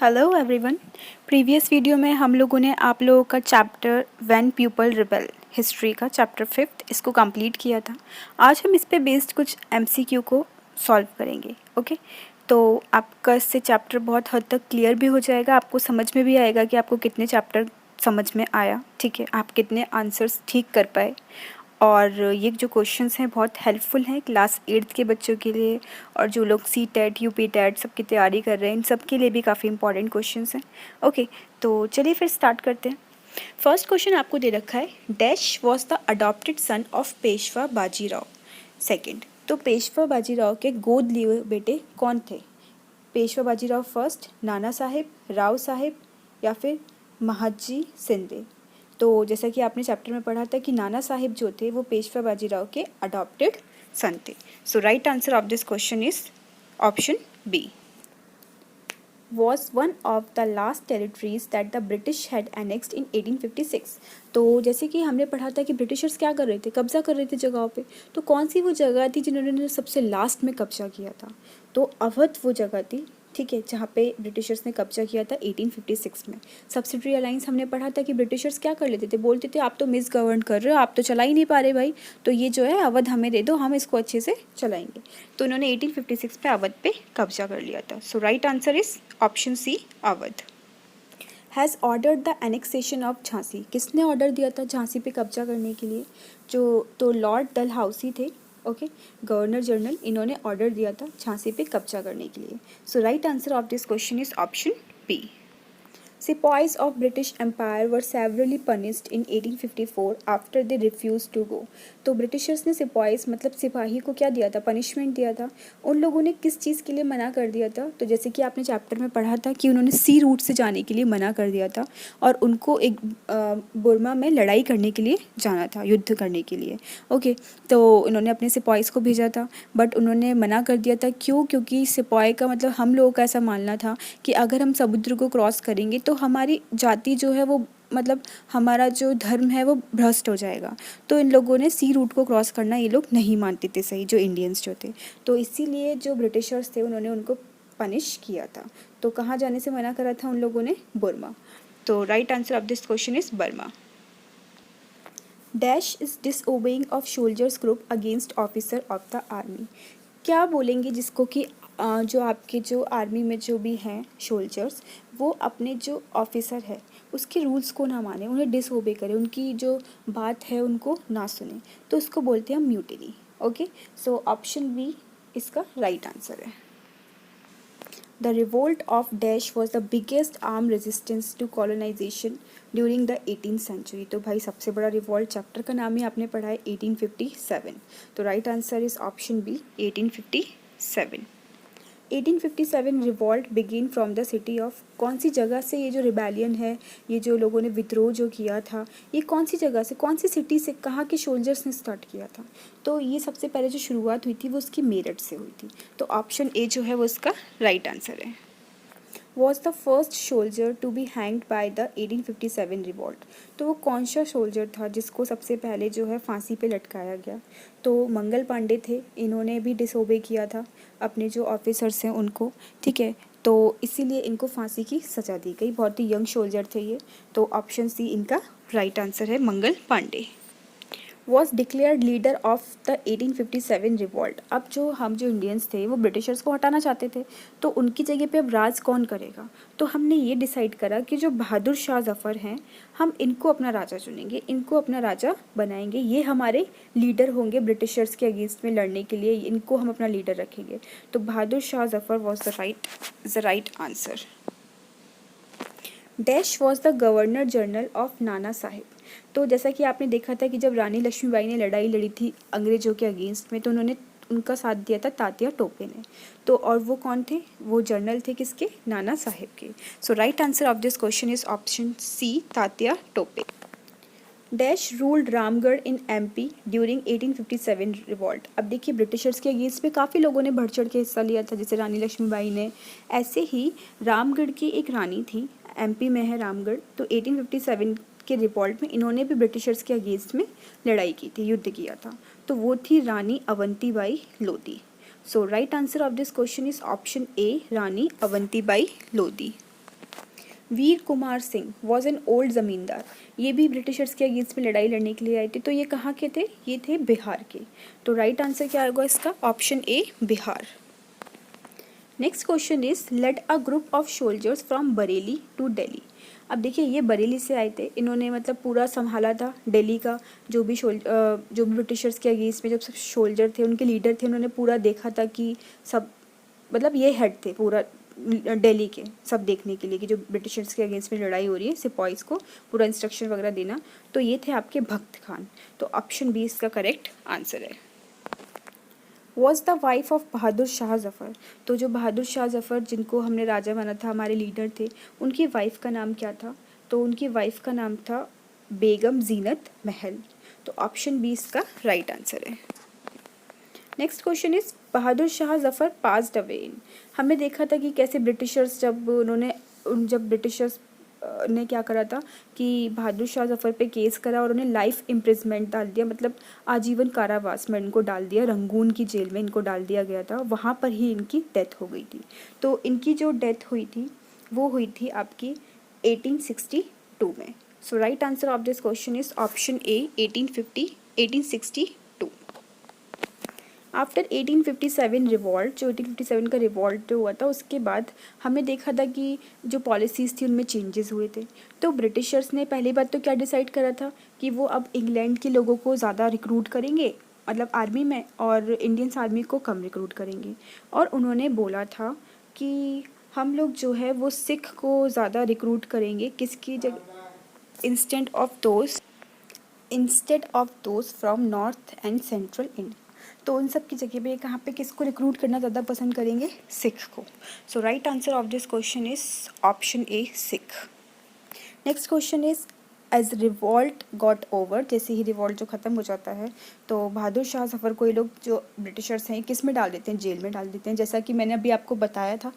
Hello everyone. Previous video में हम लोगों ने आप लोगों का chapter when people rebel history का चैप्टर 5 इसको कंप्लीट किया था। आज हम इस पे बेस्ड कुछ एमसीक्यू को सॉल्व करेंगे। ओके, तो आपका इससे चैप्टर बहुत हद तक क्लियर भी हो जाएगा, आपको समझ में भी आएगा कि आपको कितने चैप्टर समझ में आया। ठीक है, आप कितने आंसर्स ठीक कर पाए। और ये जो क्वेश्चंस हैं बहुत हेल्पफुल हैं क्लास 8th के बच्चों के लिए, और जो लोग सी टेट यूपी टेट सबकी तैयारी कर रहे हैं इन सब के लिए भी काफ़ी इंपॉर्टेंट क्वेश्चंस हैं। ओके, तो चलिए फिर स्टार्ट करते हैं। फर्स्ट क्वेश्चन आपको दे रखा है, dash was the adopted son of Peshwa Bajirao second. तो पेशवा बाजीराव के गोद लिए बेटे कौन थे? पेशवा बाजीराव फर्स्ट, नाना साहेब, राव साहेब या फिर महाजी शिंदे। तो जैसा कि आपने चैप्टर में पढ़ा था कि नाना साहिब जो थे वो पेशवा बाजीराव के अडॉप्टेड सन थे। So right answer of this question is option B. was one of the last territories that the British had annexed in 1856। तो जैसे कि हमने पढ़ा था कि ब्रिटिशर्स क्या कर रहे थे, कब्जा कर रहे थे जगहों पे। तो कौन सी वो जगह थी जिन्होंने सबसे लास्ट में कब्जा किया था? तो अवध वो जगह थी, ठीक है, जहाँ पे ब्रिटिशर्स ने कब्जा किया था 1856 में। सब्सिडरी अलाइंस हमने पढ़ा था कि ब्रिटिशर्स क्या कर लेते थे, बोलते थे आप तो मिस गवर्न कर रहे हो, आप तो चला ही नहीं पा रहे भाई, तो ये जो है अवध हमें दे दो, हम इसको अच्छे से चलाएंगे। तो उन्होंने 1856 पे अवध पे कब्जा कर लिया था। So right answer is option C, Awadh. Has ordered the annexation of Jhansi. किसने ऑर्डर दिया था झांसी पे कब्जा करने के लिए? तो लॉर्ड डलहौसी थे। ओके, गवर्नर जनरल, इन्होंने ऑर्डर दिया था झांसी पे कब्जा करने के लिए। So right answer of this question is option B. Sepoys of British Empire were severely punished in 1854 after they refused to go। तो ब्रिटिशर्स ने सिपाहीस मतलब सिपाही को क्या दिया था, पनिशमेंट दिया था। उन लोगों ने किस चीज़ के लिए मना कर दिया था? तो जैसे कि आपने चैप्टर में पढ़ा था कि उन्होंने सी रूट से जाने के लिए मना कर दिया था और उनको एक बुर्मा में लड़ाई करने के लिए जाना था, युद्ध करने के लिए। ओके, तो उन्होंने अपने सिपाहीस को भेजा था बट उन्होंने मना कर दिया था। क्यों? क्योंकि सिपाही का मतलब हम लोगों का ऐसा मानना था कि अगर हम समुद्र को क्रॉस करेंगे तो हमारी जाति जो है वो मतलब हमारा जो धर्म है वो भ्रष्ट हो जाएगा। तो इन लोगों ने सी रूट को क्रॉस करना ये लोग नहीं मानते थे, सही, जो इंडियंस जो थे। तो इसीलिए जो ब्रिटिशर्स थे उन्होंने उनको पनिश किया था। तो कहाँ जाने से मना करा था उन लोगों ने? बुर्मा। तो right answer of this question is Burma. Dash is disobeying of soldiers group against officer of the army. क्या बोलेंगे जिसको कि जो आपके जो आर्मी में जो भी हैं सोल्जर्स, वो अपने जो ऑफिसर है उसके रूल्स को ना माने, उन्हें डिसओबे करें, उनकी जो बात है उनको ना सुने, तो उसको बोलते हैं mutiny. Okay, so option B इसका राइट आंसर है। The revolt of Dash was the biggest armed resistance to colonization during the 18th century। तो भाई सबसे बड़ा रिवॉल्ट चैप्टर का नाम ही आपने पढ़ा है 1857। तो right answer is option B, 1857। 1857 revolt begin from the city of, कौन सी जगह से ये जो रिबेलियन है, ये जो लोगों ने विद्रोह जो किया था, ये कौन सी जगह से, कौन सी सिटी से, कहाँ के सोल्जर्स ने स्टार्ट किया था? तो ये सबसे पहले जो शुरुआत हुई थी वो उसकी मेरठ से हुई थी। तो ऑप्शन ए जो है वो इसका राइट आंसर है। Was the first soldier to be hanged by the 1857 revolt. तो वो कौन सा सोल्जर था जिसको सबसे पहले जो है फांसी पे लटकाया गया? तो मंगल पांडे थे, इन्होंने भी डिसोबे किया था अपने जो ऑफिसर्स हैं उनको, ठीक है, तो इसीलिए इनको फांसी की सज़ा दी गई। बहुत ही यंग सोल्जर थे ये। तो ऑप्शन सी इनका राइट आंसर है, Mangal Pandey. Was declared leader of the 1857 revolt. अब जो इंडियंस थे वो ब्रिटिशर्स को हटाना चाहते थे, तो उनकी जगह पे अब राज कौन करेगा? तो हमने ये डिसाइड करा कि जो बहादुर शाह जफ़र हैं, हम इनको अपना राजा चुनेंगे, इनको अपना राजा बनाएंगे, ये हमारे लीडर होंगे ब्रिटिशर्स के अगेंस्ट में लड़ने के लिए, इनको हम अपना लीडर रखेंगे। तो Bahadur Shah Zafar was the right answer. Dash was the governor general of Nana Sahib. तो जैसा कि आपने देखा था कि जब रानी लक्ष्मीबाई ने लड़ाई लड़ी थी अंग्रेज़ों के अगेंस्ट में, तो उन्होंने उनका साथ दिया था तात्या टोपे ने। तो और वो कौन थे? वो जनरल थे किसके? नाना साहिब के। So right answer of this question is option C, Tatya Tope. Dash ruled Ramgarh in MP during 1857 revolt. अब देखिए ब्रिटिशर्स के अगेंस्ट में काफ़ी लोगों ने बढ़ चढ़ के हिस्सा लिया था, जैसे रानी लक्ष्मीबाई ने। ऐसे ही रामगढ़ की एक रानी थी, एमपी में है रामगढ़, तो 1857 के रिवॉल्ट में इन्होंने भी ब्रिटिशर्स के अगेंस्ट में लड़ाई की थी, युद्ध किया था। तो वो थी Rani Avantibai Lodhi. So right answer of this question is option A, Rani Avantibai Lodhi. Veer Kumar Singh was an old zamindar, ये भी ब्रिटिशर्स के अगेंस्ट में लड़ाई लड़ने के लिए आए थे। तो ये कहाँ के थे? ये थे बिहार के। तो राइट आंसर क्या होगा इसका? Option A Bihar. Next question is let a group of soldiers from Bareilly to Delhi. अब देखिए ये बरेली से आए थे, इन्होंने मतलब पूरा संभाला था दिल्ली का, जो भी ब्रिटिशर्स के अगेंस्ट में जो सब सोल्जर थे, उनके लीडर थे, उन्होंने पूरा देखा था कि सब मतलब ये हेड थे पूरा दिल्ली के, सब देखने के लिए कि जो ब्रिटिशर्स के अगेंस्ट में लड़ाई हो रही है, सिपाहीज को पूरा इंस्ट्रक्शन वगैरह देना। तो ये थे आपके भक्त खान। तो ऑप्शन बी इसका करेक्ट आंसर है। वॉज द वाइफ ऑफ बहादुर शाह जफ़र। तो जो बहादुर शाह जफ़र जिनको हमने राजा माना था, हमारे लीडर थे, उनकी वाइफ का नाम क्या था? तो उनकी वाइफ का नाम था बेगम जीनत महल। तो ऑप्शन बी इसका राइट आंसर है। Next question is Bahadur Shah Zafar passed away in. हमने देखा था कि कैसे ब्रिटिशर्स जब ब्रिटिशर्स ने क्या करा था कि बहादुर शाह जफ़र पे केस करा और उन्हें लाइफ इम्प्रिजमेंट डाल दिया, मतलब आजीवन कारावास में इनको डाल दिया, रंगून की जेल में इनको डाल दिया गया था। वहाँ पर ही इनकी डेथ हो गई थी। तो इनकी जो डेथ हुई थी वो हुई थी आपकी 1862 में। So right answer of this question is option A 1862। After 1857 revolt, जो 1857 का रिवॉल्ट जो हुआ था उसके बाद हमें देखा था कि जो पॉलिसीज़ थी उनमें चेंजेस हुए थे। तो ब्रिटिशर्स ने पहली बात तो क्या डिसाइड करा था कि वो अब इंग्लैंड के लोगों को ज़्यादा रिक्रूट करेंगे, मतलब आर्मी में, और इंडियंस आर्मी को कम रिक्रूट करेंगे। और उन्होंने बोला था कि हम लोग जो है वो सिख को ज़्यादा रिक्रूट करेंगे, किसकी जगह? Instead of those from north and central India. तो उन सब की जगह पे कहाँ पे किसको रिक्रूट करना ज़्यादा पसंद करेंगे? सिख को। So right answer of this question is option A Sikh. Next question is as revolt got over, जैसे ही रिवॉल्ट जो ख़त्म हो जाता है तो बहादुर शाह जफ़र को ये लोग जो ब्रिटिशर्स हैं किस में डाल देते हैं? जेल में डाल देते हैं। जैसा कि मैंने अभी आपको बताया था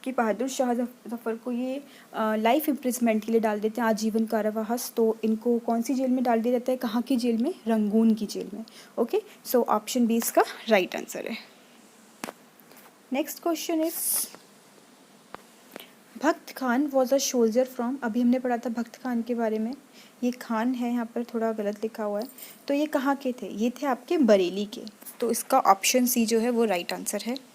कि बहादुर शाह जफ़र को ये लाइफ इम्प्रिजमेंट के लिए डाल देते हैं, आजीवन कारावास। तो इनको कौन सी जेल में डाल दिया जाता है? कहाँ की जेल में? रंगून की जेल में। ओके, सो ऑप्शन बी इसका राइट आंसर है। नेक्स्ट क्वेश्चन इज भक्त Khan was a soldier from, अभी हमने पढ़ा था भक्त खान के बारे में, ये खान है यहाँ पर थोड़ा गलत लिखा हुआ है। तो ये कहाँ के थे? ये थे आपके बरेली के। तो इसका ऑप्शन सी जो है वो राइट आंसर है।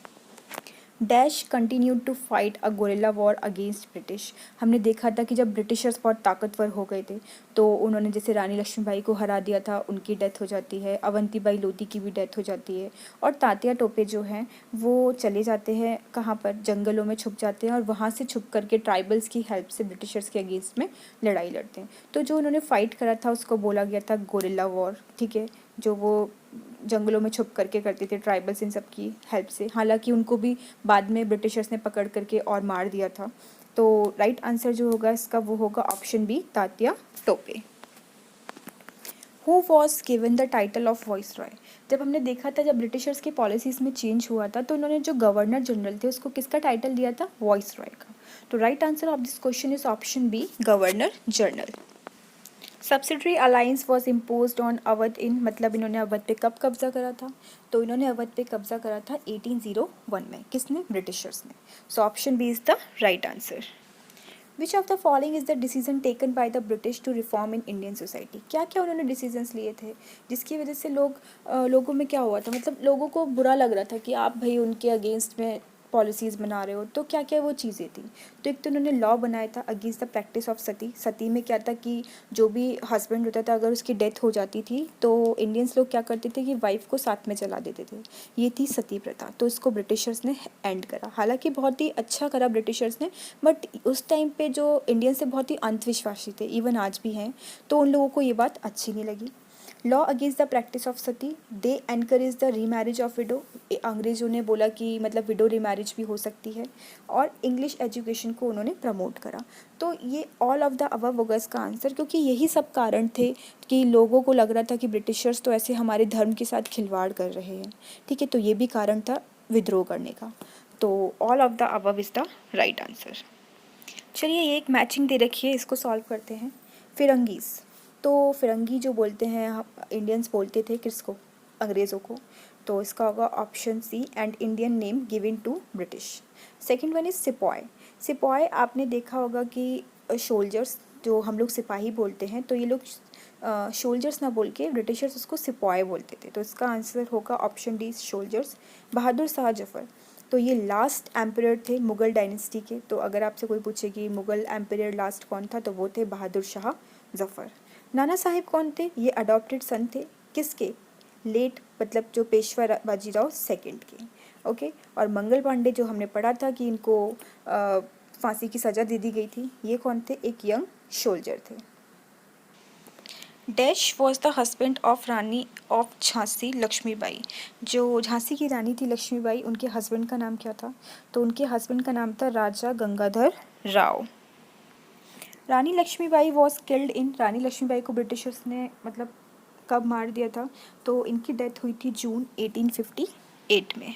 Dash continued to fight a guerrilla war against British. हमने देखा था कि जब ब्रिटिशर्स बहुत ताकतवर हो गए थे तो उन्होंने जैसे रानी लक्ष्मीबाई को हरा दिया था, उनकी डेथ हो जाती है, अवंतीबाई लोधी की भी डेथ हो जाती है, और तात्या टोपे जो हैं वो चले जाते हैं कहाँ पर? जंगलों में छुप जाते हैं और वहाँ से छुप करके ट्राइबल्स की हेल्प से ब्रिटिशर्स के अगेंस्ट में लड़ाई लड़ते हैं। तो जो उन्होंने फ़ाइट करा था उसको बोला गया था गोरिल्ला वॉर, ठीक है, जो वो जंगलों में छुप करके करते थे ट्राइबल्स इन सब की हेल्प से। हालांकि उनको भी बाद में ब्रिटिशर्स ने पकड़ करके और मार दिया था। तो राइट आंसर जो होगा इसका वो होगा option B Tatya Tope. Who was given the title of viceroy. जब हमने देखा था जब ब्रिटिशर्स की पॉलिसीज़ में चेंज हुआ था तो उन्होंने जो गवर्नर जनरल थे उसको किसका टाइटल दिया था? वॉइस रॉय का। तो right answer of this question is option B governor general. Subsidiary alliance was impose on Awadh in, मतलब इन्होंने अवध पे कब कब्जा करा था? तो इन्होंने अवध पे कब्जा करा था 1801 में। किसने? ब्रिटिशर्स ने। So option B is the right answer. Which of the following is the decision taken by the British to reform in Indian society. क्या क्या उन्होंने डिसीजंस लिए थे जिसकी वजह से लोगों में क्या हुआ था, मतलब लोगों को बुरा लग रहा था कि आप भाई उनके अगेंस्ट में पॉलिसीज़ बना रहे हो? तो क्या क्या वो चीज़ें थी? तो एक तो उन्होंने लॉ बनाया था अगेंस्ट द प्रैक्टिस ऑफ सती। सती में क्या था कि जो भी हस्बैंड होता था अगर उसकी डेथ हो जाती थी तो इंडियंस लोग क्या करते थे कि वाइफ को साथ में जला देते थे। ये थी सती प्रथा। तो इसको ब्रिटिशर्स ने एंड करा। हालांकि बहुत ही अच्छा करा ब्रिटिशर्स ने, बट उस टाइम पे जो इंडियंस से बहुत ही अंधविश्वासी थे, इवन आज भी हैं, तो उन लोगों को ये बात अच्छी नहीं लगी। Law against the practice of Sati, they encourage the remarriage of window. अंग्रेज़ों ने बोला कि मतलब विडो रीमैरिज भी हो सकती है, और इंग्लिश एजुकेशन को उन्होंने प्रमोट करा। तो ये ऑल ऑफ द अबव होगा इसका आंसर, क्योंकि यही सब कारण थे कि लोगों को लग रहा था कि ब्रिटिशर्स तो ऐसे हमारे धर्म के साथ खिलवाड़ कर रहे हैं, ठीक है। तो ये भी कारण था विद्रोह करने का। तो all of the above is the right answer. चलिए ये एक मैचिंग दे रखी है, इसको सॉल्व करते हैं। फिरंगीज़, तो फिरंगी जो बोलते हैं इंडियंस बोलते थे किसको? अंग्रेज़ों को। तो इसका होगा option C and Indian name given to British. Second one is sepoy. सिपाही आपने देखा होगा कि सोल्जर्स, जो हम लोग सिपाही बोलते हैं, तो ये लोग सोल्जर्स ना बोल के ब्रिटिशर्स उसको सिपाही बोलते थे। तो इसका आंसर होगा ऑप्शन डी, सोल्जर्स। बहादुर शाह जफ़र, तो ये लास्ट एम्परर थे मुग़ल डायनेस्टी के। तो अगर आपसे कोई पूछे कि मुग़ल एम्परर लास्ट कौन था, तो वो थे बहादुर शाह जफ़र। नाना साहिब कौन थे? ये अडॉप्टेड सन थे किसके? लेट, मतलब जो पेशवा बाजीराव सेकंड के। ओके। और मंगल पांडे जो हमने पढ़ा था कि इनको फांसी की सज़ा दे दी गई थी, ये कौन थे? एक यंग सोल्जर थे। Dash was the husband of Rani of Jhansi Lakshmibai. जो झांसी की रानी थी लक्ष्मीबाई, उनके हस्बैंड का नाम क्या था? तो उनके हस्बैंड का नाम था राजा गंगाधर राव। रानी लक्ष्मीबाई वॉज किल्ड इन, रानी लक्ष्मीबाई को ब्रिटिशर्स ने मतलब कब मार दिया था? तो इनकी डेथ हुई थी जून 1858 में।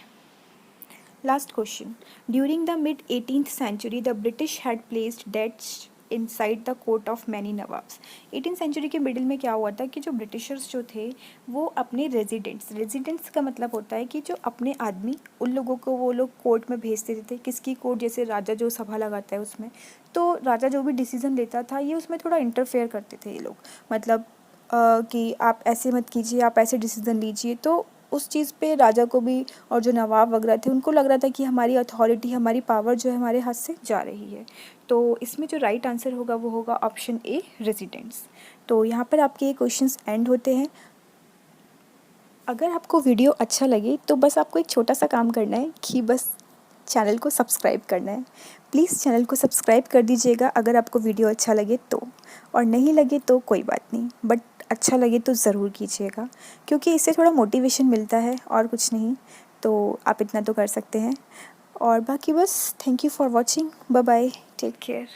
Last question, during the mid 18th century the British had placed dates inside the court of many nawabs. 18th century के मिडिल में क्या हुआ था कि जो ब्रिटिशर्स जो थे वो अपने रेजिडेंट्स का मतलब होता है कि जो अपने आदमी, उन लोगों को वो लोग कोर्ट में भेजते थे। किसकी कोर्ट? जैसे राजा जो सभा लगाता है उसमें, तो राजा जो भी डिसीजन लेता था ये उसमें थोड़ा इंटरफेयर करते थे ये लोग, मतलब कि आप ऐसे मत कीजिए, आप ऐसे डिसीजन लीजिए। तो उस चीज़ पे राजा को भी और जो नवाब वगैरह थे उनको लग रहा था कि हमारी अथॉरिटी, हमारी पावर जो है हमारे हाथ से जा रही है। तो इसमें जो राइट आंसर होगा वो होगा ऑप्शन ए, रेजिडेंट्स। तो यहाँ पर आपके ये क्वेश्चंस एंड होते हैं। अगर आपको वीडियो अच्छा लगे तो बस आपको एक छोटा सा काम करना है कि बस चैनल को सब्सक्राइब करना है। प्लीज़ चैनल को सब्सक्राइब कर दीजिएगा अगर आपको वीडियो अच्छा लगे तो, और नहीं लगे तो कोई बात नहीं, बट अच्छा लगे तो ज़रूर कीजिएगा, क्योंकि इससे थोड़ा मोटिवेशन मिलता है और कुछ नहीं। तो आप इतना तो कर सकते हैं। और बाकी बस thank you for watching, bye bye, take care.